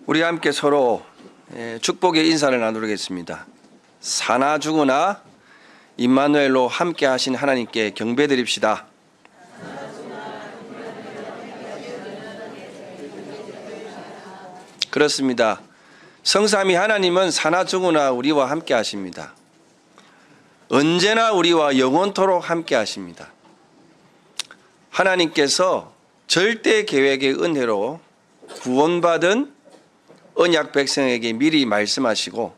우리 함께 서로 축복의 인사를 나누겠습니다. 사나 죽으나 임마누엘로 함께 하신 하나님께 경배드립시다. 그렇습니다. 성삼위 하나님은 사나 죽으나 우리와 함께 하십니다. 언제나 우리와 영원토록 함께 하십니다. 하나님께서 절대 계획의 은혜로 구원받은 언약 백성에게 미리 말씀하시고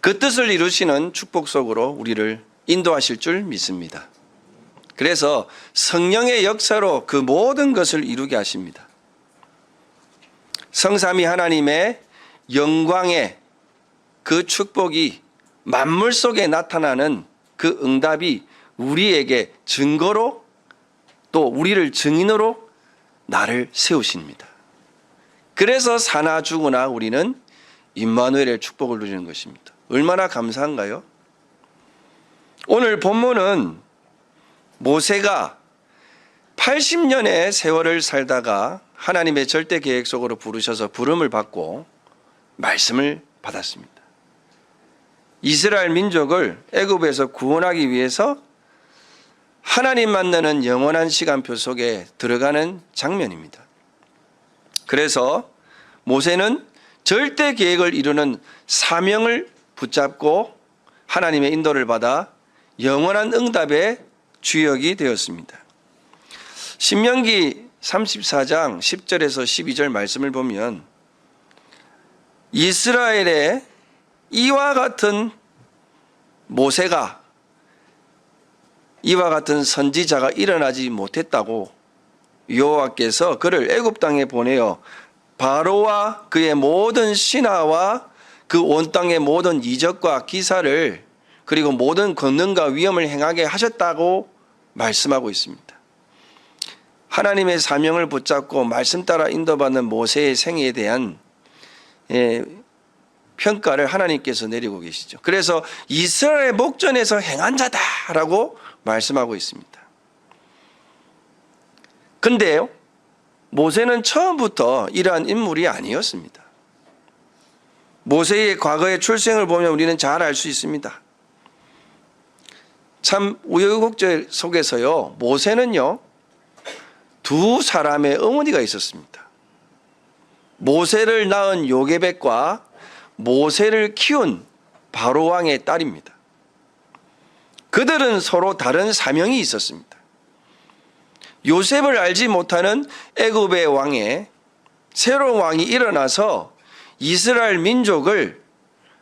그 뜻을 이루시는 축복 속으로 우리를 인도하실 줄 믿습니다. 그래서 성령의 역사로 그 모든 것을 이루게 하십니다. 성삼위 하나님의 영광의 그 축복이 만물 속에 나타나는 그 응답이 우리에게 증거로 또 우리를 증인으로 나를 세우십니다. 그래서 사나 죽으나 우리는 임마누엘의 축복을 누리는 것입니다. 얼마나 감사한가요? 오늘 본문은 모세가 80년의 세월을 살다가 하나님의 절대 계획 속으로 부르셔서 부름을 받고 말씀을 받았습니다. 이스라엘 민족을 애굽에서 구원하기 위해서 하나님 만나는 영원한 시간표 속에 들어가는 장면입니다. 그래서 모세는 절대 계획을 이루는 사명을 붙잡고 하나님의 인도를 받아 영원한 응답의 주역이 되었습니다. 신명기 34장 10절에서 12절 말씀을 보면 이스라엘의 이와 같은 모세가 이와 같은 선지자가 일어나지 못했다고 여호와께서 그를 애굽 땅에 보내어 바로와 그의 모든 신하와 그 온 땅의 모든 이적과 기사를 그리고 모든 권능과 위엄을 행하게 하셨다고 말씀하고 있습니다. 하나님의 사명을 붙잡고 말씀 따라 인도받는 모세의 생애에 대한 평가를 하나님께서 내리고 계시죠. 그래서 이스라엘의 목전에서 행한 자다라고 말씀하고 있습니다. 근데요, 모세는 처음부터 이러한 인물이 아니었습니다. 모세의 과거의 출생을 보면 우리는 잘 알 수 있습니다. 참 우여곡절 속에서요, 모세는요, 두 사람의 어머니가 있었습니다. 모세를 낳은 요게벳과 모세를 키운 바로 왕의 딸입니다. 그들은 서로 다른 사명이 있었습니다. 요셉을 알지 못하는 애굽의 왕에 새로운 왕이 일어나서 이스라엘 민족을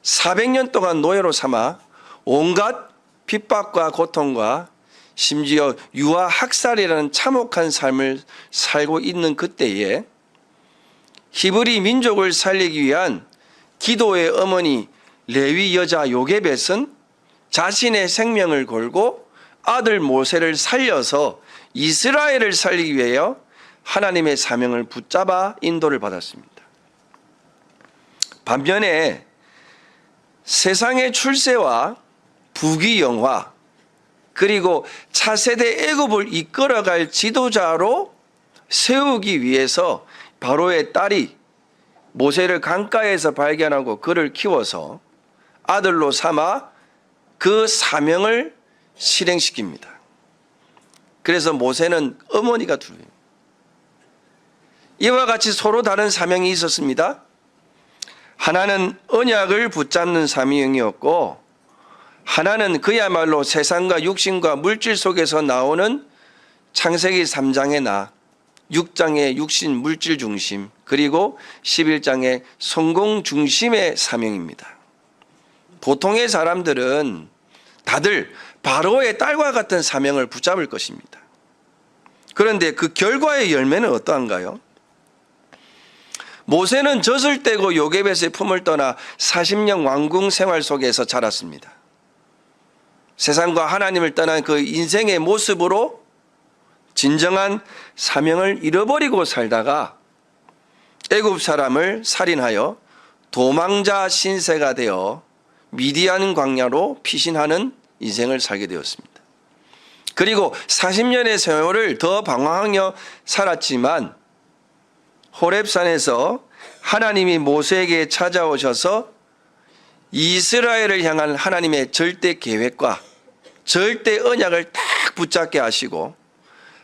400년 동안 노예로 삼아 온갖 핍박과 고통과 심지어 유아 학살이라는 참혹한 삶을 살고 있는 그때에 히브리 민족을 살리기 위한 기도의 어머니 레위 여자 요게벳은 자신의 생명을 걸고 아들 모세를 살려서 이스라엘을 살리기 위하여 하나님의 사명을 붙잡아 인도를 받았습니다. 반면에 세상의 출세와 부귀영화 그리고 차세대 애굽을 이끌어갈 지도자로 세우기 위해서 바로의 딸이 모세를 강가에서 발견하고 그를 키워서 아들로 삼아 그 사명을 실행시킵니다. 그래서 모세는 어머니가 둘이에요. 이와 같이 서로 다른 사명이 있었습니다. 하나는 언약을 붙잡는 사명이었고 하나는 그야말로 세상과 육신과 물질 속에서 나오는 창세기 3장의 나, 6장의 육신 물질 중심, 그리고 11장의 성공 중심의 사명입니다. 보통의 사람들은 다들 바로의 딸과 같은 사명을 붙잡을 것입니다. 그런데 그 결과의 열매는 어떠한가요? 모세는 젖을 떼고 요게벳의 품을 떠나 40년 왕궁 생활 속에서 자랐습니다. 세상과 하나님을 떠난 그 인생의 모습으로 진정한 사명을 잃어버리고 살다가 애굽 사람을 살인하여 도망자 신세가 되어 미디안 광야로 피신하는 인생을 살게 되었습니다. 그리고 40년의 세월을 더 방황하며 살았지만 호렙산에서 하나님이 모세에게 찾아오셔서 이스라엘을 향한 하나님의 절대 계획과 절대 언약을 딱 붙잡게 하시고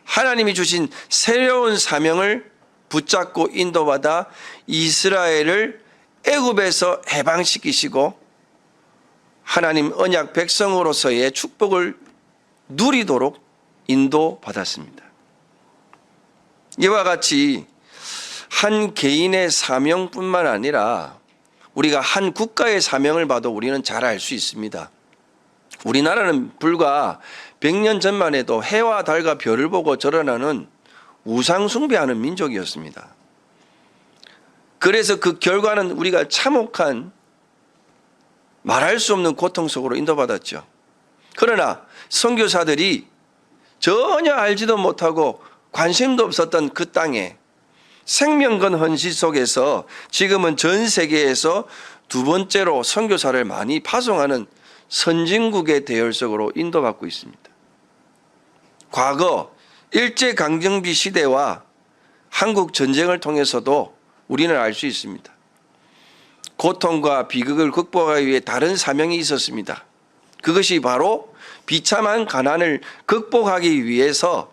하나님이 주신 새로운 사명을 붙잡고 인도받아 이스라엘을 애굽에서 해방시키시고 하나님 언약 백성으로서의 축복을 누리도록 인도받았습니다. 이와 같이 한 개인의 사명뿐만 아니라 우리가 한 국가의 사명을 봐도 우리는 잘 알 수 있습니다. 우리나라는 불과 100년 전만 해도 해와 달과 별을 보고 절하는 우상 숭배하는 민족이었습니다. 그래서 그 결과는 우리가 참혹한 말할 수 없는 고통 속으로 인도받았죠. 그러나 선교사들이 전혀 알지도 못하고 관심도 없었던 그 땅에 생명건 헌신 속에서 지금은 전 세계에서 두 번째로 선교사를 많이 파송하는 선진국의 대열석으로 인도받고 있습니다. 과거 일제강점기 시대와 한국 전쟁을 통해서도 우리는 알 수 있습니다. 고통과 비극을 극복하기 위해 다른 사명이 있었습니다. 그것이 바로 비참한 가난을 극복하기 위해서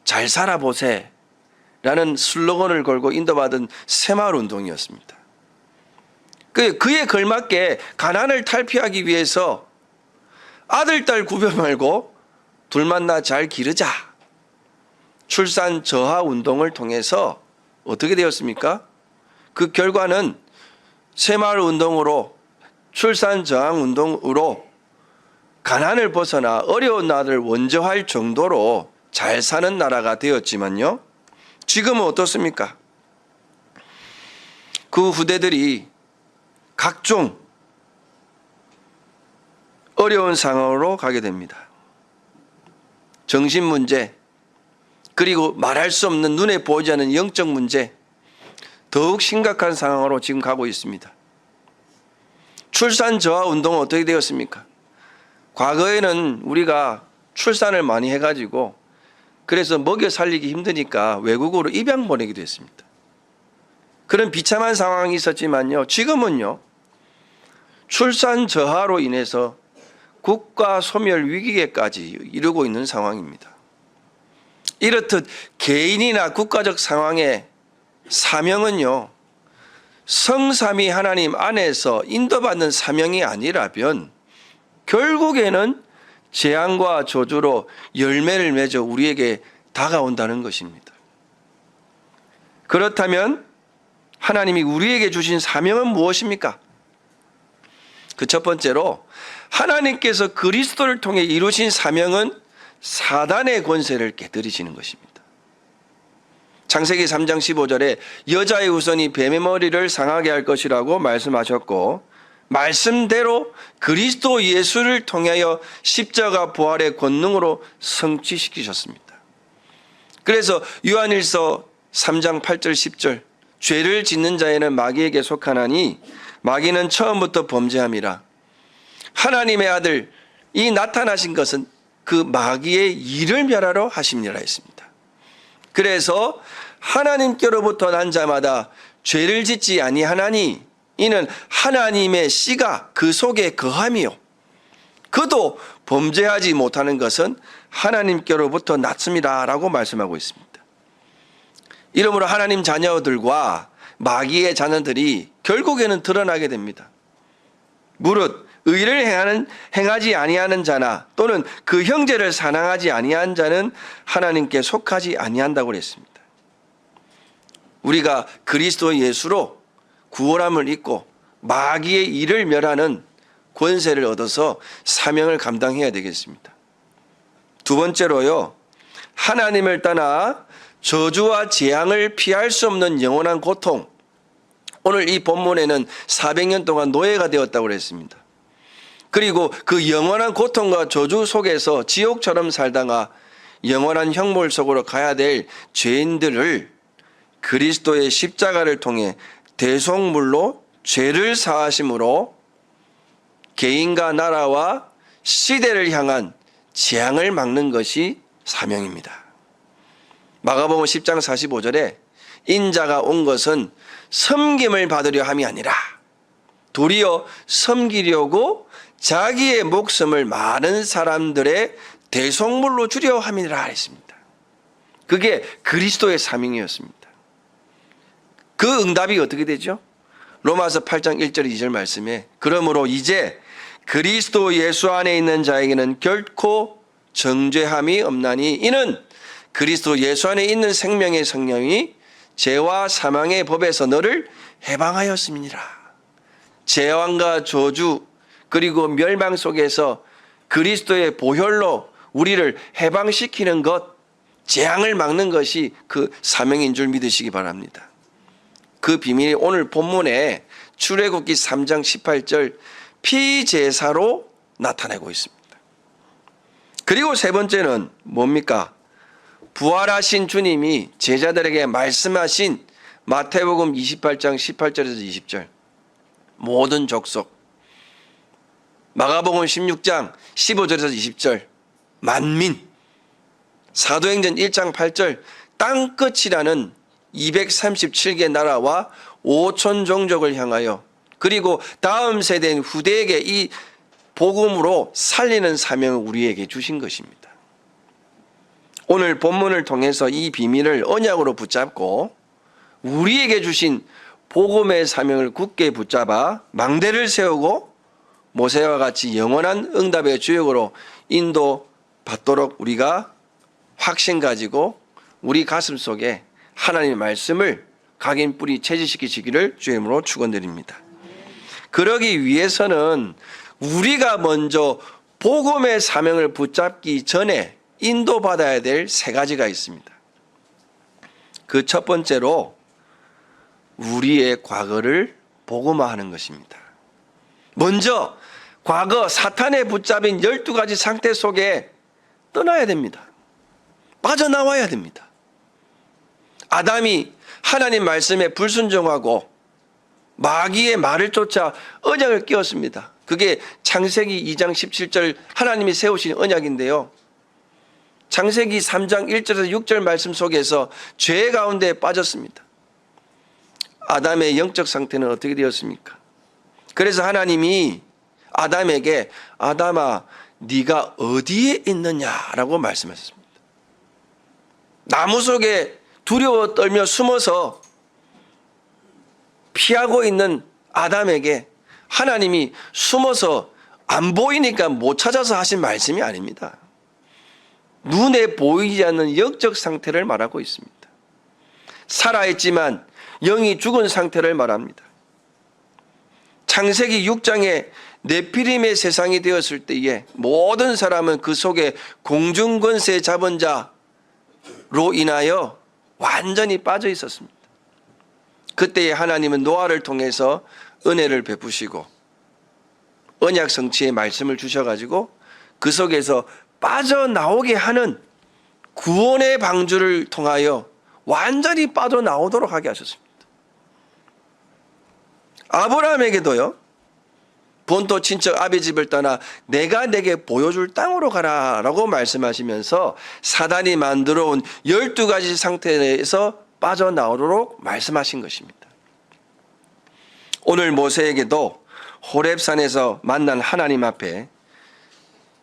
잘 살아보세 라는 슬로건을 걸고 인도받은 새마을운동이었습니다. 그에 걸맞게 가난을 탈피하기 위해서 아들, 딸 구별 말고 둘 만나 잘 기르자. 출산 저하 운동을 통해서 어떻게 되었습니까? 그 결과는 새마을운동으로 출산 저항 운동으로 가난을 벗어나 어려운 나라를 원조할 정도로 잘 사는 나라가 되었지만요. 지금은 어떻습니까? 그 후대들이 각종 어려운 상황으로 가게 됩니다. 정신 문제, 그리고 말할 수 없는 눈에 보이지 않는 영적 문제, 더욱 심각한 상황으로 지금 가고 있습니다. 출산 저하 운동은 어떻게 되었습니까? 과거에는 우리가 출산을 많이 해가지고 그래서 먹여 살리기 힘드니까 외국으로 입양 보내기도 했습니다. 그런 비참한 상황이 있었지만요. 지금은요. 출산 저하로 인해서 국가 소멸 위기에까지 이르고 있는 상황입니다. 이렇듯 개인이나 국가적 상황의 사명은요. 성삼위 하나님 안에서 인도받는 사명이 아니라면 결국에는 재앙과 저주로 열매를 맺어 우리에게 다가온다는 것입니다. 그렇다면 하나님이 우리에게 주신 사명은 무엇입니까? 그 첫 번째로 하나님께서 그리스도를 통해 이루신 사명은 사단의 권세를 깨뜨리시는 것입니다. 창세기 3장 15절에 여자의 후손이 뱀의 머리를 상하게 할 것이라고 말씀하셨고 말씀대로 그리스도 예수를 통하여 십자가 부활의 권능으로 성취시키셨습니다. 그래서 요한일서 3장 8절 10절 죄를 짓는 자에는 마귀에게 속하나니 마귀는 처음부터 범죄함이라. 하나님의 아들 이 나타나신 것은 그 마귀의 일을 멸하러 하심이라 했습니다. 그래서 하나님께로부터 난 자마다 죄를 짓지 아니하나니 이는 하나님의 씨가 그 속에 거함이요 그도 범죄하지 못하는 것은 하나님께로부터 났습니다 라고 말씀하고 있습니다. 이러므로 하나님 자녀들과 마귀의 자녀들이 결국에는 드러나게 됩니다. 무릇 의를 행하지 아니하는 자나 또는 그 형제를 사랑하지 아니한 자는 하나님께 속하지 아니한다고 그랬습니다. 우리가 그리스도 예수로 구원함을 입고 마귀의 일을 멸하는 권세를 얻어서 사명을 감당해야 되겠습니다. 두 번째로요. 하나님을 떠나 저주와 재앙을 피할 수 없는 영원한 고통. 오늘 이 본문에는 400년 동안 노예가 되었다고 그랬습니다. 그리고 그 영원한 고통과 저주 속에서 지옥처럼 살다가 영원한 형벌 속으로 가야 될 죄인들을 그리스도의 십자가를 통해 대속물로 죄를 사하심으로 개인과 나라와 시대를 향한 재앙을 막는 것이 사명입니다. 마가복음 10장 45절에 인자가 온 것은 섬김을 받으려 함이 아니라 도리어 섬기려고 자기의 목숨을 많은 사람들의 대속물로 주려 함이라 했습니다. 그게 그리스도의 사명이었습니다. 그 응답이 어떻게 되죠? 로마서 8장 1절 2절 말씀에 그러므로 이제 그리스도 예수 안에 있는 자에게는 결코 정죄함이 없나니 이는 그리스도 예수 안에 있는 생명의 성령이 죄와 사망의 법에서 너를 해방하였음이니라. 재앙과 저주 그리고 멸망 속에서 그리스도의 보혈로 우리를 해방시키는 것, 재앙을 막는 것이 그 사명인 줄 믿으시기 바랍니다. 그 비밀이 오늘 본문에 출애굽기 3장 18절 피제사로 나타내고 있습니다. 그리고 세 번째는 뭡니까? 부활하신 주님이 제자들에게 말씀하신 마태복음 28장 18절에서 20절 모든 족속, 마가복음 16장 15절에서 20절 만민, 사도행전 1장 8절 땅끝이라는 237개 나라와 5천 종족을 향하여 그리고 다음 세대인 후대에게 이 복음으로 살리는 사명을 우리에게 주신 것입니다. 오늘 본문을 통해서 이 비밀을 언약으로 붙잡고 우리에게 주신 복음의 사명을 굳게 붙잡아 망대를 세우고 모세와 같이 영원한 응답의 주역으로 인도받도록 우리가 확신 가지고 우리 가슴 속에 하나님의 말씀을 각인 뿌리 체질시키시기를 주의 이름으로 축원드립니다. 그러기 위해서는 우리가 먼저 복음의 사명을 붙잡기 전에 인도받아야 될 세 가지가 있습니다. 그 첫 번째로 우리의 과거를 복음화하는 것입니다. 먼저 과거 사탄에 붙잡힌 12가지 상태 속에 떠나야 됩니다. 빠져나와야 됩니다. 아담이 하나님 말씀에 불순종하고 마귀의 말을 쫓아 언약을 끼웠습니다. 그게 창세기 2장 17절 하나님이 세우신 언약인데요. 창세기 3장 1절에서 6절 말씀 속에서 죄 가운데 빠졌습니다. 아담의 영적 상태는 어떻게 되었습니까? 그래서 하나님이 아담에게 아담아 네가 어디에 있느냐라고 말씀하셨습니다. 나무 속에 두려워 떨며 숨어서 피하고 있는 아담에게 하나님이 숨어서 안 보이니까 못 찾아서 하신 말씀이 아닙니다. 눈에 보이지 않는 영적 상태를 말하고 있습니다. 살아있지만 영이 죽은 상태를 말합니다. 창세기 6장에 네피림의 세상이 되었을 때에 모든 사람은 그 속에 공중권세 잡은 자로 인하여 완전히 빠져 있었습니다. 그때에 하나님은 노아를 통해서 은혜를 베푸시고 언약 성취의 말씀을 주셔가지고 그 속에서 빠져나오게 하는 구원의 방주를 통하여 완전히 빠져나오도록 하게 하셨습니다. 아브라함에게도요. 본토 친척 아비 집을 떠나 내가 내게 보여줄 땅으로 가라라고 말씀하시면서 사단이 만들어 온 12가지 상태에서 빠져나오도록 말씀하신 것입니다. 오늘 모세에게도 호렙산에서 만난 하나님 앞에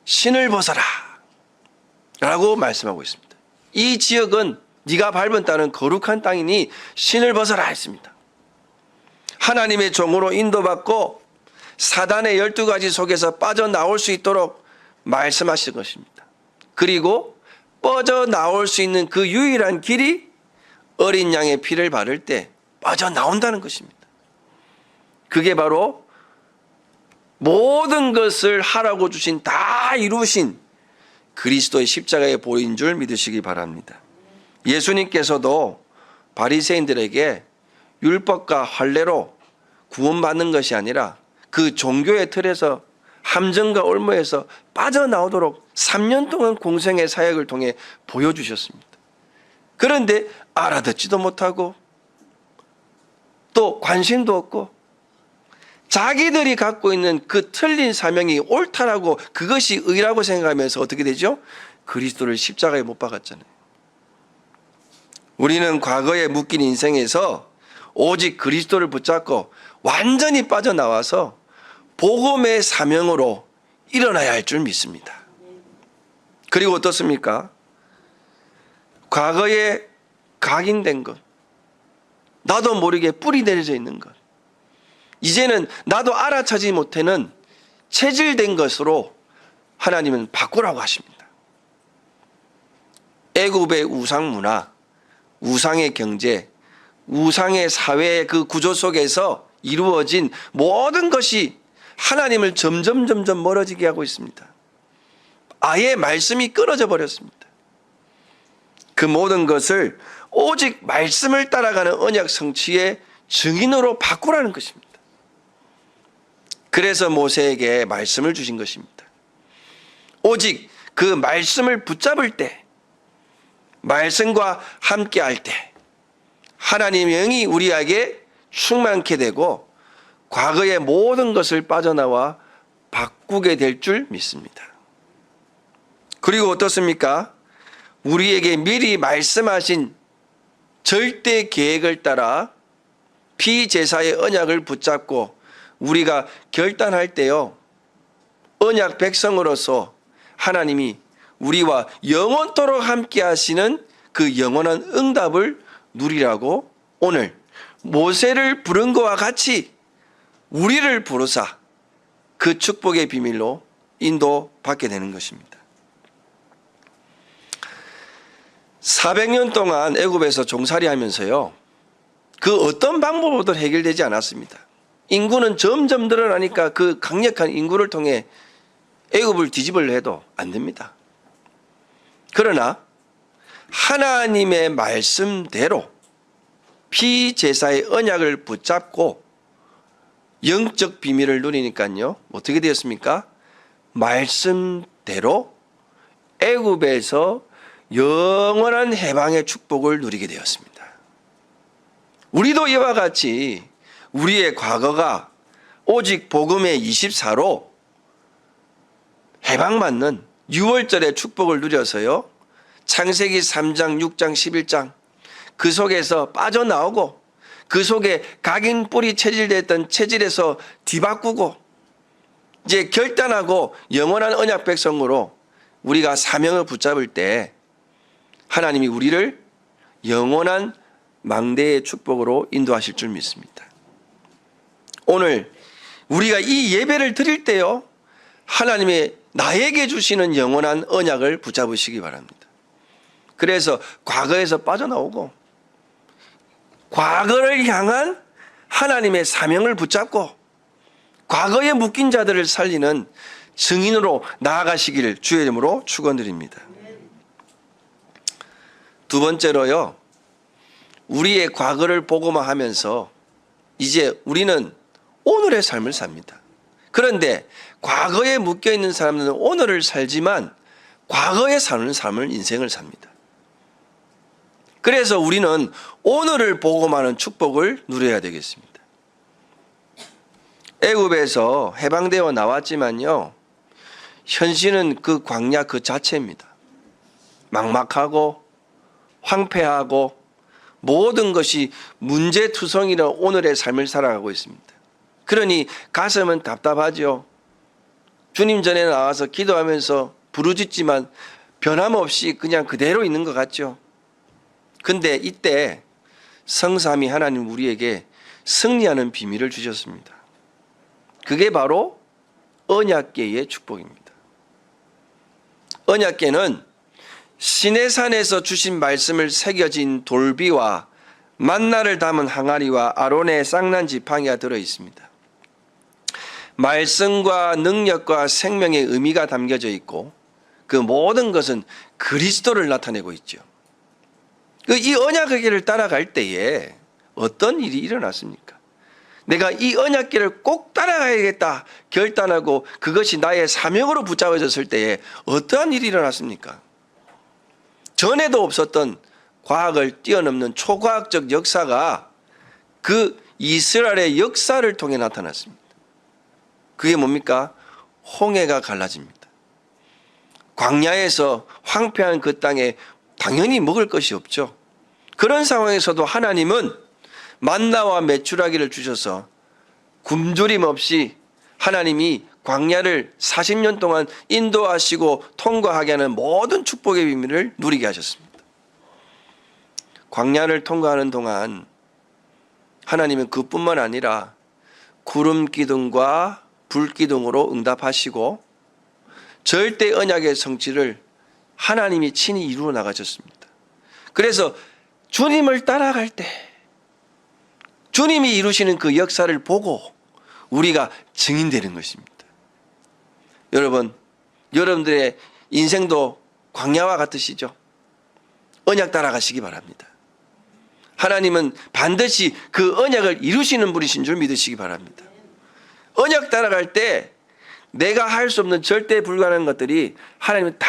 신을 벗어라 라고 말씀하고 있습니다. 이 지역은 네가 밟은 땅은 거룩한 땅이니 신을 벗어라 했습니다. 하나님의 종으로 인도받고 사단의 12가지 속에서 빠져나올 수 있도록 말씀하신 것입니다. 그리고 빠져나올 수 있는 그 유일한 길이 어린 양의 피를 바를 때 빠져나온다는 것입니다. 그게 바로 모든 것을 하라고 주신 다 이루신 그리스도의 십자가의 보인 줄 믿으시기 바랍니다. 예수님께서도 바리새인들에게 율법과 할례로 구원받는 것이 아니라 그 종교의 틀에서 함정과 올무에서 빠져나오도록 3년 동안 공생의 사역을 통해 보여주셨습니다. 그런데 알아듣지도 못하고 또 관심도 없고 자기들이 갖고 있는 그 틀린 사명이 옳다라고 그것이 의라고 생각하면서 어떻게 되죠? 그리스도를 십자가에 못 박았잖아요. 우리는 과거에 묶인 인생에서 오직 그리스도를 붙잡고 완전히 빠져나와서 복음의 사명으로 일어나야 할 줄 믿습니다. 그리고 어떻습니까? 과거에 각인된 것, 나도 모르게 뿌리 내려져 있는 것, 이제는 나도 알아차지 못하는 체질된 것으로 하나님은 바꾸라고 하십니다. 애굽의 우상 문화, 우상의 경제, 우상의 사회의 그 구조 속에서 이루어진 모든 것이 하나님을 점점 멀어지게 하고 있습니다. 아예 말씀이 끊어져 버렸습니다. 그 모든 것을 오직 말씀을 따라가는 언약 성취의 증인으로 바꾸라는 것입니다. 그래서 모세에게 말씀을 주신 것입니다. 오직 그 말씀을 붙잡을 때, 말씀과 함께 할 때 하나님의 영이 우리에게 충만케 되고 과거의 모든 것을 빠져나와 바꾸게 될 줄 믿습니다. 그리고 어떻습니까? 우리에게 미리 말씀하신 절대 계획을 따라 피제사의 언약을 붙잡고 우리가 결단할 때요, 언약 백성으로서 하나님이 우리와 영원토록 함께 하시는 그 영원한 응답을 누리라고 오늘 모세를 부른 것과 같이 우리를 부르사 그 축복의 비밀로 인도받게 되는 것입니다. 400년 동안 애굽에서 종살이 하면서요, 그 어떤 방법으로도 해결되지 않았습니다. 인구는 점점 늘어나니까 그 강력한 인구를 통해 애굽을 뒤집으려 해도 안 됩니다. 그러나 하나님의 말씀대로 피제사의 언약을 붙잡고 영적 비밀을 누리니까요, 어떻게 되었습니까? 말씀대로 애굽에서 영원한 해방의 축복을 누리게 되었습니다. 우리도 이와 같이 우리의 과거가 오직 복음의 24로 해방받는 6월절의 축복을 누려서요, 창세기 3장, 6장, 11장 그 속에서 빠져나오고 그 속에 각인 뿌리 체질됐던 체질에서 뒤바꾸고 이제 결단하고 영원한 언약 백성으로 우리가 사명을 붙잡을 때 하나님이 우리를 영원한 망대의 축복으로 인도하실 줄 믿습니다. 오늘 우리가 이 예배를 드릴 때요, 하나님의 나에게 주시는 영원한 언약을 붙잡으시기 바랍니다. 그래서 과거에서 빠져나오고 과거를 향한 하나님의 사명을 붙잡고 과거에 묶인 자들을 살리는 증인으로 나아가시기를 주의 이름으로 축원드립니다. 두 번째로요, 우리의 과거를 보고만 하면서 이제 우리는 오늘의 삶을 삽니다. 그런데 과거에 묶여있는 사람들은 오늘을 살지만 과거에 사는 삶을, 인생을 삽니다. 그래서 우리는 오늘을 보고만 하는 축복을 누려야 되겠습니다. 애굽에서 해방되어 나왔지만요, 현실은 그 광야 그 자체입니다. 막막하고 황폐하고 모든 것이 문제투성이는 오늘의 삶을 살아가고 있습니다. 그러니 가슴은 답답하죠. 주님 전에 나와서 기도하면서 부르짖지만 변함없이 그냥 그대로 있는 것 같죠. 근데 이때 성삼위 하나님 우리에게 승리하는 비밀을 주셨습니다. 그게 바로 언약궤의 축복입니다. 언약궤는 시내산에서 주신 말씀을 새겨진 돌비와 만나를 담은 항아리와 아론의 쌍난 지팡이가 들어 있습니다. 말씀과 능력과 생명의 의미가 담겨져 있고 그 모든 것은 그리스도를 나타내고 있죠. 이 언약궤를 따라갈 때에 어떤 일이 일어났습니까? 내가 이 언약궤를 꼭 따라가야겠다 결단하고 그것이 나의 사명으로 붙잡아졌을 때에 어떠한 일이 일어났습니까? 전에도 없었던 과학을 뛰어넘는 초과학적 역사가 그 이스라엘의 역사를 통해 나타났습니다. 그게 뭡니까? 홍해가 갈라집니다. 광야에서 황폐한 그 땅에 당연히 먹을 것이 없죠. 그런 상황에서도 하나님은 만나와 메추라기를 주셔서 굶주림 없이 하나님이 광야를 40년 동안 인도하시고 통과하게 하는 모든 축복의 비밀을 누리게 하셨습니다. 광야를 통과하는 동안 하나님은 그뿐만 아니라 구름 기둥과 불 기둥으로 응답하시고 절대 언약의 성취를 하나님이 친히 이루어 나가셨습니다. 그래서 주님을 따라갈 때 주님이 이루시는 그 역사를 보고 우리가 증인되는 것입니다. 여러분, 여러분들의 인생도 광야와 같으시죠? 언약 따라가시기 바랍니다. 하나님은 반드시 그 언약을 이루시는 분이신 줄 믿으시기 바랍니다. 언약 따라갈 때 내가 할 수 없는 절대 불가능한 것들이 하나님은 다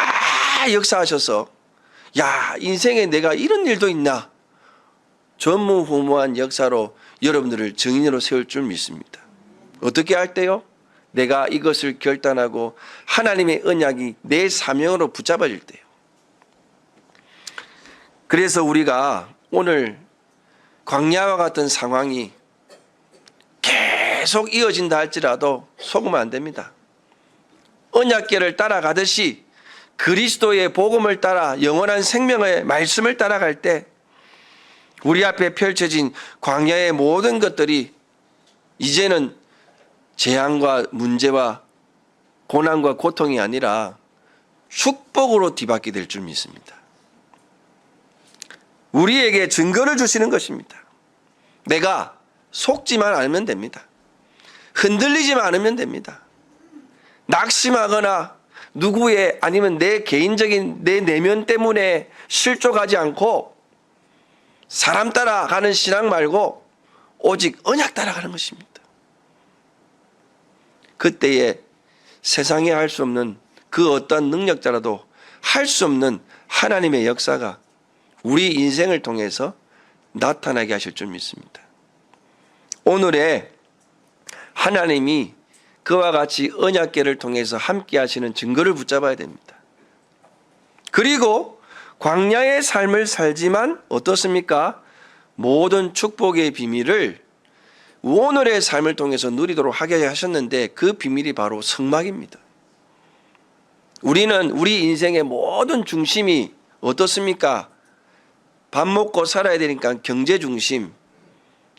역사하셔서 야, 인생에 내가 이런 일도 있나? 전무후무한 역사로 여러분들을 증인으로 세울 줄 믿습니다. 어떻게 할 때요? 내가 이것을 결단하고 하나님의 언약이 내 사명으로 붙잡아질 때요. 그래서 우리가 오늘 광야와 같은 상황이 계속 이어진다 할지라도 속으면 안 됩니다. 언약궤를 따라가듯이 그리스도의 복음을 따라 영원한 생명의 말씀을 따라갈 때 우리 앞에 펼쳐진 광야의 모든 것들이 이제는 재앙과 문제와 고난과 고통이 아니라 축복으로 뒤바뀌게 될 줄 믿습니다. 우리에게 증거를 주시는 것입니다. 내가 속지만 않으면 됩니다. 흔들리지만 않으면 됩니다. 낙심하거나 누구의 아니면 내 개인적인 내 내면 때문에 실족하지 않고 사람 따라가는 신앙 말고 오직 언약 따라가는 것입니다. 그때에 세상에 할 수 없는 그 어떤 능력자라도 할 수 없는 하나님의 역사가 우리 인생을 통해서 나타나게 하실 줄 믿습니다. 오늘의 하나님이 그와 같이 언약궤를 통해서 함께 하시는 증거를 붙잡아야 됩니다. 그리고 광야의 삶을 살지만 어떻습니까? 모든 축복의 비밀을 오늘의 삶을 통해서 누리도록 하게 하셨는데 그 비밀이 바로 성막입니다. 우리는 우리 인생의 모든 중심이 어떻습니까? 밥 먹고 살아야 되니까 경제 중심,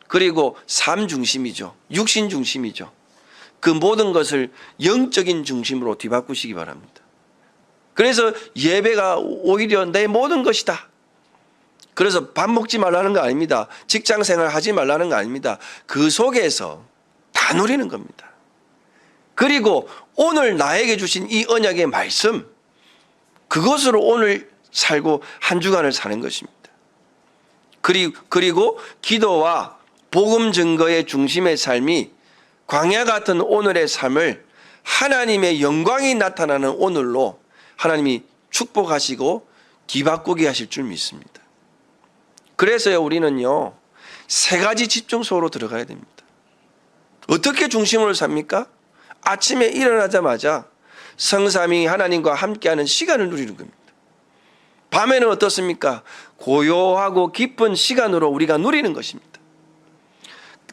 그리고 삶 중심이죠. 육신 중심이죠. 그 모든 것을 영적인 중심으로 뒤바꾸시기 바랍니다. 그래서 예배가 오히려 내 모든 것이다. 그래서 밥 먹지 말라는 거 아닙니다. 직장 생활 하지 말라는 거 아닙니다. 그 속에서 다 누리는 겁니다. 그리고 오늘 나에게 주신 이 언약의 말씀, 그것으로 오늘 살고 한 주간을 사는 것입니다. 그리고 기도와 복음 증거의 중심의 삶이 광야 같은 오늘의 삶을 하나님의 영광이 나타나는 오늘로 하나님이 축복하시고 뒤바꾸게 하실 줄 믿습니다. 그래서요, 우리는요, 세 가지 집중소로 들어가야 됩니다. 어떻게 중심으로 삽니까? 아침에 일어나자마자 성삼위 하나님과 함께하는 시간을 누리는 겁니다. 밤에는 어떻습니까? 고요하고 깊은 시간으로 우리가 누리는 것입니다.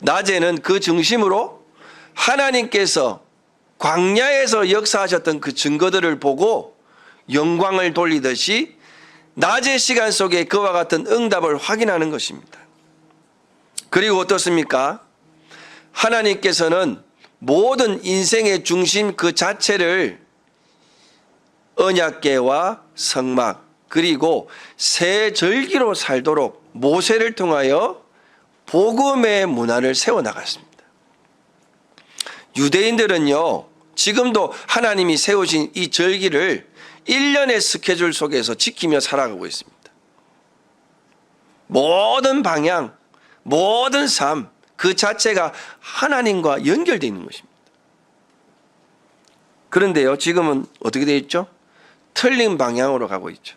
낮에는 그 중심으로 하나님께서 광야에서 역사하셨던 그 증거들을 보고 영광을 돌리듯이 낮의 시간 속에 그와 같은 응답을 확인하는 것입니다. 그리고 어떻습니까? 하나님께서는 모든 인생의 중심 그 자체를 언약궤와 성막 그리고 새 절기로 살도록 모세를 통하여 복음의 문화를 세워나갔습니다. 유대인들은요, 지금도 하나님이 세우신 이 절기를 1년의 스케줄 속에서 지키며 살아가고 있습니다. 모든 방향, 모든 삶, 그 자체가 하나님과 연결되어 있는 것입니다. 그런데요, 지금은 어떻게 되어 있죠? 틀린 방향으로 가고 있죠.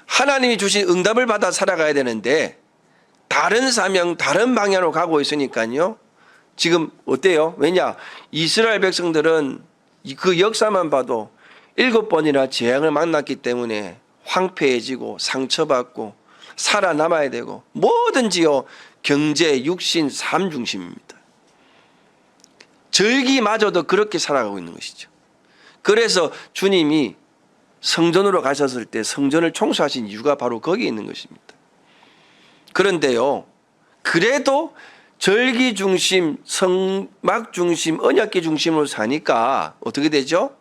하나님이 주신 응답을 받아 살아가야 되는데 다른 사명, 다른 방향으로 가고 있으니까요. 지금 어때요? 왜냐? 이스라엘 백성들은 그 역사만 봐도 7번이나 재앙을 만났기 때문에 황폐해지고 상처받고 살아남아야 되고 뭐든지요 경제, 육신, 삶 중심입니다. 절기마저도 그렇게 살아가고 있는 것이죠. 그래서 주님이 성전으로 가셨을 때 성전을 청소하신 이유가 바로 거기에 있는 것입니다. 그런데요, 그래도 절기 중심, 성막 중심, 언약궤 중심으로 사니까 어떻게 되죠?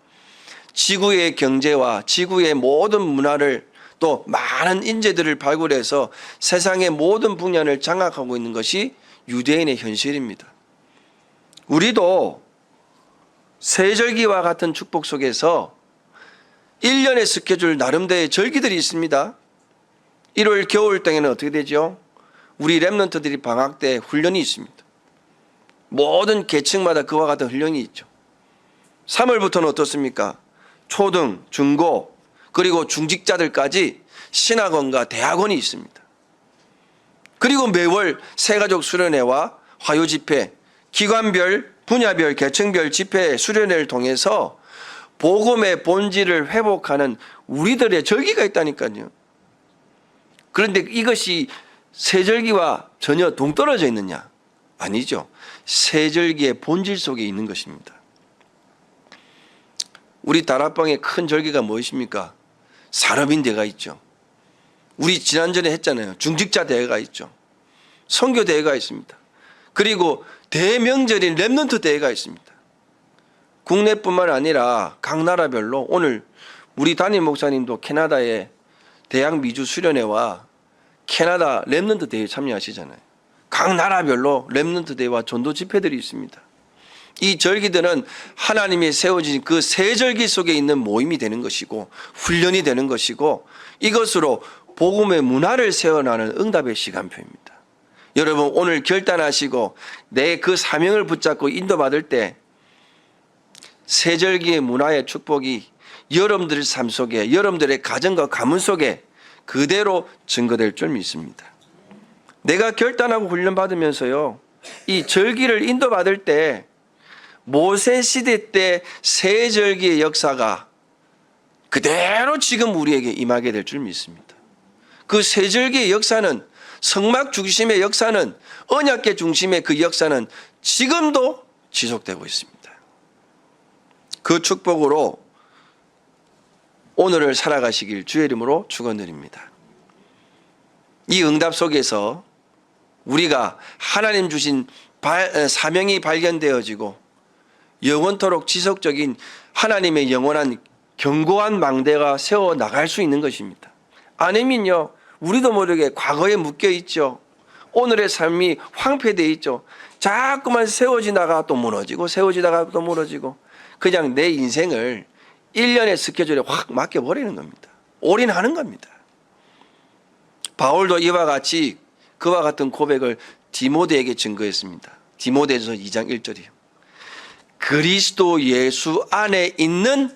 지구의 경제와 지구의 모든 문화를 또 많은 인재들을 발굴해서 세상의 모든 분야를 장악하고 있는 것이 유대인의 현실입니다. 우리도 세절기와 같은 축복 속에서 1년의 스케줄 나름대로의 절기들이 있습니다. 1월 겨울땡에는 어떻게 되죠? 우리 랩런트들이 방학 때 훈련이 있습니다. 모든 계층마다 그와 같은 훈련이 있죠. 3월부터는 어떻습니까? 초등, 중고, 그리고 중직자들까지 신학원과 대학원이 있습니다. 그리고 매월 새가족 수련회와 화요집회, 기관별, 분야별, 계층별 집회 수련회를 통해서 복음의 본질을 회복하는 우리들의 절기가 있다니까요. 그런데 이것이 세절기와 전혀 동떨어져 있느냐? 아니죠. 세절기의 본질 속에 있는 것입니다. 우리 다락방의 큰 절기가 무엇입니까? 산업인대회가 있죠. 우리 지난전에 했잖아요. 중직자 대회가 있죠. 선교 대회가 있습니다. 그리고 대명절인 랩런트 대회가 있습니다. 국내뿐만 아니라 각 나라별로 오늘 우리 담임 목사님도 캐나다의 대학 미주 수련회와 캐나다 랩런트 대회에 참여하시잖아요. 각 나라별로 랩런트 대회와 전도 집회들이 있습니다. 이 절기들은 하나님이 세워진 그 세절기 속에 있는 모임이 되는 것이고 훈련이 되는 것이고 이것으로 복음의 문화를 세워나가는 응답의 시간표입니다. 여러분 오늘 결단하시고 내 그 사명을 붙잡고 인도받을 때 세절기의 문화의 축복이 여러분들의 삶 속에 여러분들의 가정과 가문 속에 그대로 증거될 줄 믿습니다. 내가 결단하고 훈련받으면서요 이 절기를 인도받을 때 모세 시대 때 세절기의 역사가 그대로 지금 우리에게 임하게 될 줄 믿습니다. 그 세절기의 역사는 성막 중심의 역사는 언약궤 중심의 그 역사는 지금도 지속되고 있습니다. 그 축복으로 오늘을 살아가시길 주의 이름으로 축원드립니다. 이 응답 속에서 우리가 하나님 주신 사명이 발견되어지고 영원토록 지속적인 하나님의 영원한 견고한 망대가 세워 나갈 수 있는 것입니다. 아니면요 우리도 모르게 과거에 묶여 있죠. 오늘의 삶이 황폐되어 있죠. 자꾸만 세워지다가 또 무너지고 세워지다가 또 무너지고 그냥 내 인생을 1년의 스케줄에 확 맡겨버리는 겁니다. 올인하는 겁니다. 바울도 이와 같이 그와 같은 고백을 디모데에게 증거했습니다. 디모데전서 2장 1절이요. 그리스도 예수 안에 있는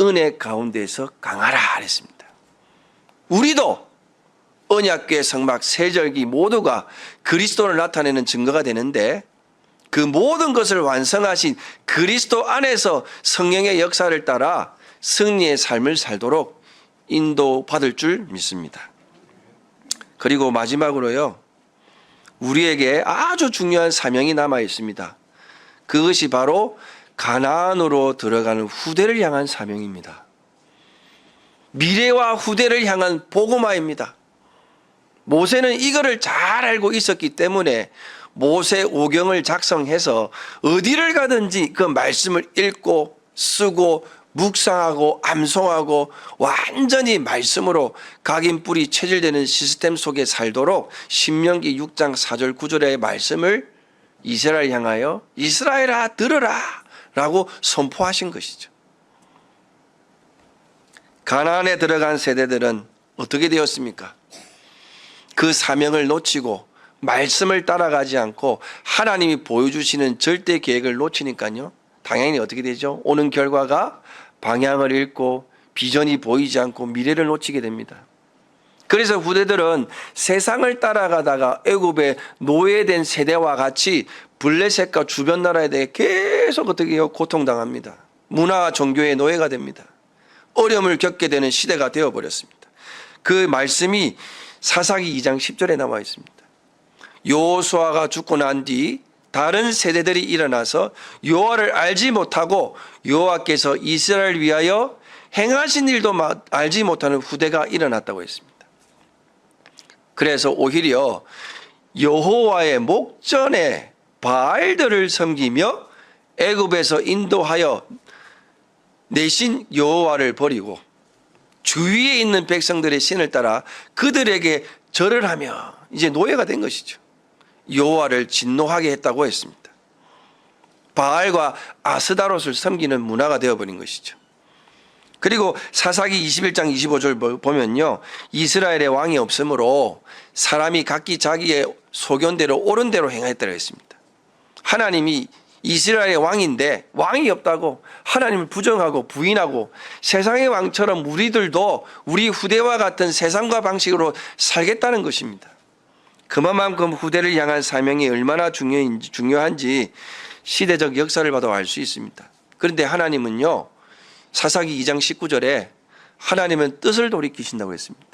은혜 가운데서 강하라 그랬습니다. 우리도 언약궤 성막 세절기 모두가 그리스도를 나타내는 증거가 되는데 그 모든 것을 완성하신 그리스도 안에서 성령의 역사를 따라 승리의 삶을 살도록 인도받을 줄 믿습니다. 그리고 마지막으로요 우리에게 아주 중요한 사명이 남아 있습니다. 그것이 바로 가나안으로 들어가는 후대를 향한 사명입니다. 미래와 후대를 향한 복음화입니다. 모세는 이거를 잘 알고 있었기 때문에 모세 오경을 작성해서 어디를 가든지 그 말씀을 읽고 쓰고 묵상하고 암송하고 완전히 말씀으로 각인뿌리 체질되는 시스템 속에 살도록 신명기 6장 4절 9절의 말씀을 이스라엘 향하여 이스라엘아 들으라 라고 선포하신 것이죠. 가나안에 들어간 세대들은 어떻게 되었습니까? 그 사명을 놓치고 말씀을 따라가지 않고 하나님이 보여주시는 절대 계획을 놓치니까요 당연히 어떻게 되죠? 오는 결과가 방향을 잃고 비전이 보이지 않고 미래를 놓치게 됩니다. 그래서 후대들은 세상을 따라가다가 애굽의 노예된 세대와 같이 블레셋과 주변 나라에 대해 계속 어떻게 해요? 고통당합니다. 문화와 종교의 노예가 됩니다. 어려움을 겪게 되는 시대가 되어버렸습니다. 그 말씀이 사사기 2장 10절에 나와 있습니다. 여호수아가 죽고 난 뒤 다른 세대들이 일어나서 여호와를 알지 못하고 여호와께서 이스라엘을 위하여 행하신 일도 알지 못하는 후대가 일어났다고 했습니다. 그래서 오히려 여호와의 목전에 바알들을 섬기며 애굽에서 인도하여 내신 여호와를 버리고 주위에 있는 백성들의 신을 따라 그들에게 절을 하며 이제 노예가 된 것이죠. 여호와를 진노하게 했다고 했습니다. 바알과 아스다롯을 섬기는 문화가 되어버린 것이죠. 그리고 사사기 21장 25절 보면요, 이스라엘의 왕이 없으므로 사람이 각기 자기의 소견대로 옳은 대로 행했다고 했습니다. 하나님이 이스라엘의 왕인데 왕이 없다고 하나님을 부정하고 부인하고 세상의 왕처럼 우리들도 우리 후대와 같은 세상과 방식으로 살겠다는 것입니다. 그만큼 후대를 향한 사명이 얼마나 중요한지 시대적 역사를 봐도 알 수 있습니다. 그런데 하나님은요, 사사기 2장 19절에 하나님은 뜻을 돌이키신다고 했습니다.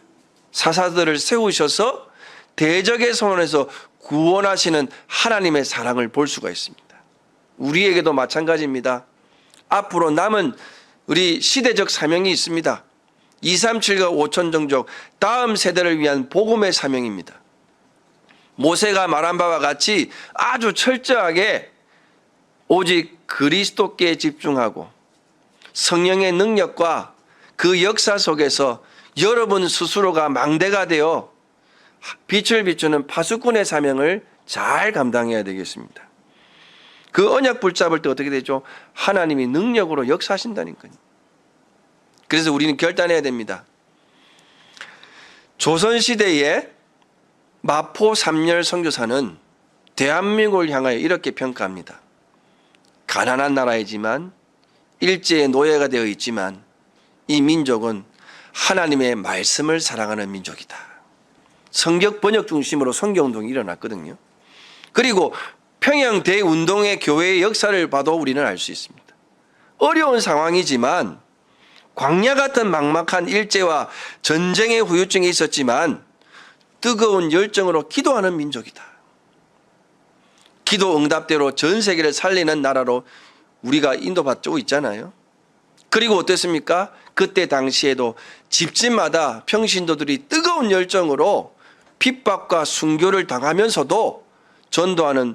사사들을 세우셔서 대적의 손에서 구원하시는 하나님의 사랑을 볼 수가 있습니다. 우리에게도 마찬가지입니다. 앞으로 남은 우리 시대적 사명이 있습니다. 237과 5천 종족 다음 세대를 위한 복음의 사명입니다. 모세가 말한 바와 같이 아주 철저하게 오직 그리스도께 집중하고 성령의 능력과 그 역사 속에서 여러분 스스로가 망대가 되어 빛을 비추는 파수꾼의 사명을 잘 감당해야 되겠습니다. 그 언약 붙잡을 때 어떻게 되죠? 하나님이 능력으로 역사하신다니까요. 그래서 우리는 결단해야 됩니다. 조선시대에 마포 삼열 선교사는 대한민국을 향하여 이렇게 평가합니다. 가난한 나라이지만 일제의 노예가 되어 있지만 이 민족은 하나님의 말씀을 사랑하는 민족이다. 성경 번역 중심으로 선교운동이 일어났거든요. 그리고 평양 대운동의 교회의 역사를 봐도 우리는 알 수 있습니다. 어려운 상황이지만 광야 같은 막막한 일제와 전쟁의 후유증이 있었지만 뜨거운 열정으로 기도하는 민족이다. 기도 응답대로 전 세계를 살리는 나라로 우리가 인도받고 있잖아요. 그리고 어땠습니까? 그때 당시에도 집집마다 평신도들이 뜨거운 열정으로 핍박과 순교를 당하면서도 전도하는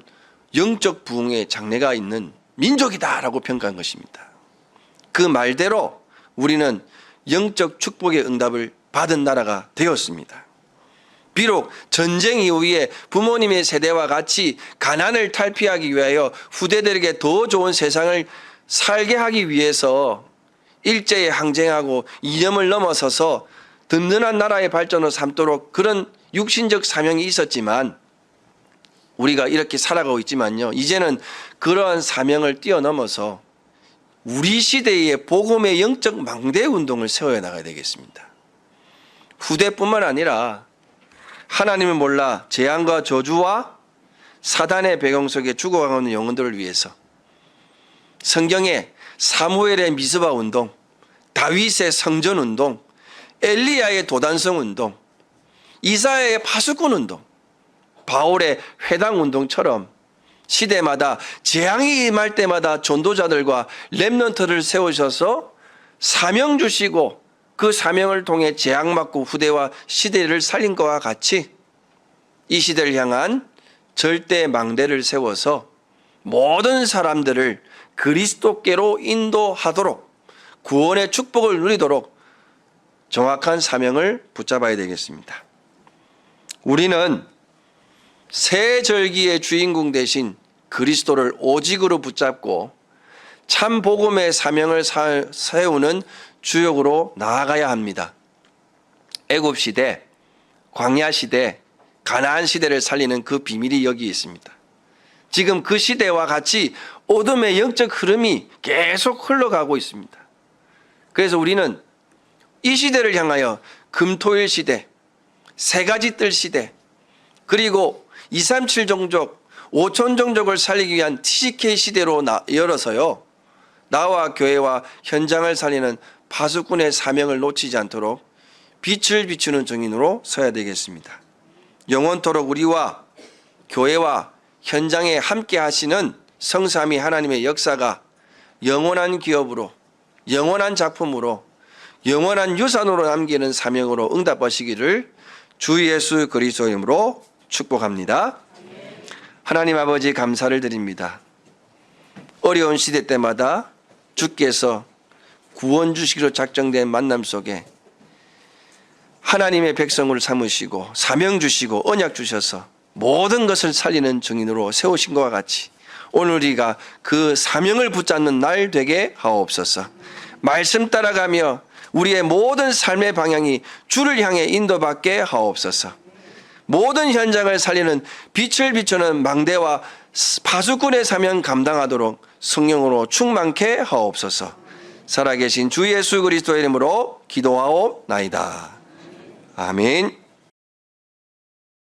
영적 부흥의 장래가 있는 민족이다라고 평가한 것입니다. 그 말대로 우리는 영적 축복의 응답을 받은 나라가 되었습니다. 비록 전쟁 이후에 부모님의 세대와 같이 가난을 탈피하기 위하여 후대들에게 더 좋은 세상을 살게 하기 위해서 일제에 항쟁하고 이념을 넘어서서 든든한 나라의 발전을 삼도록 그런 육신적 사명이 있었지만 우리가 이렇게 살아가고 있지만요, 이제는 그러한 사명을 뛰어넘어서 우리 시대의 복음의 영적 망대 운동을 세워야 나가야 되겠습니다. 후대뿐만 아니라 하나님을 몰라 재앙과 저주와 사단의 배경 속에 죽어가는 영혼들을 위해서 성경에 사무엘의 미스바 운동, 다윗의 성전 운동, 엘리야의 도단성 운동, 이사야의 파수꾼 운동, 바울의 회당 운동처럼 시대마다 재앙이 임할 때마다 전도자들과 렘넌트를 세우셔서 사명 주시고 그 사명을 통해 재앙 맞고 후대와 시대를 살린 것과 같이 이 시대를 향한 절대 망대를 세워서 모든 사람들을 그리스도께로 인도하도록 구원의 축복을 누리도록 정확한 사명을 붙잡아야 되겠습니다. 우리는 새 절기의 주인공 대신 그리스도를 오직으로 붙잡고 참 복음의 사명을 세우는 주역으로 나아가야 합니다. 애굽 시대, 광야 시대, 가나안 시대를 살리는 그 비밀이 여기 있습니다. 지금 그 시대와 같이 어둠의 영적 흐름이 계속 흘러가고 있습니다. 그래서 우리는 이 시대를 향하여 금토일 시대, 세 가지 뜰 시대, 그리고 237 종족, 5천 종족을 살리기 위한 TCK 시대로 열어서요, 나와 교회와 현장을 살리는 파수꾼의 사명을 놓치지 않도록 빛을 비추는 증인으로 서야 되겠습니다. 영원토록 우리와 교회와 현장에 함께 하시는 성삼위 하나님의 역사가 영원한 기업으로, 영원한 작품으로, 영원한 유산으로 남기는 사명으로 응답하시기를 주 예수 그리스도의 이름으로 축복합니다. 하나님 아버지 감사를 드립니다. 어려운 시대 때마다 주께서 구원 주시기로 작정된 만남 속에 하나님의 백성을 삼으시고 사명 주시고 언약 주셔서 모든 것을 살리는 증인으로 세우신 것과 같이 오늘 우리가 그 사명을 붙잡는 날 되게 하옵소서. 말씀 따라가며 우리의 모든 삶의 방향이 주를 향해 인도받게 하옵소서. 모든 현장을 살리는 빛을 비추는 망대와 파수꾼의 사명 감당하도록 성령으로 충만케 하옵소서. 살아계신 주 예수 그리스도의 이름으로 기도하옵나이다. 아멘.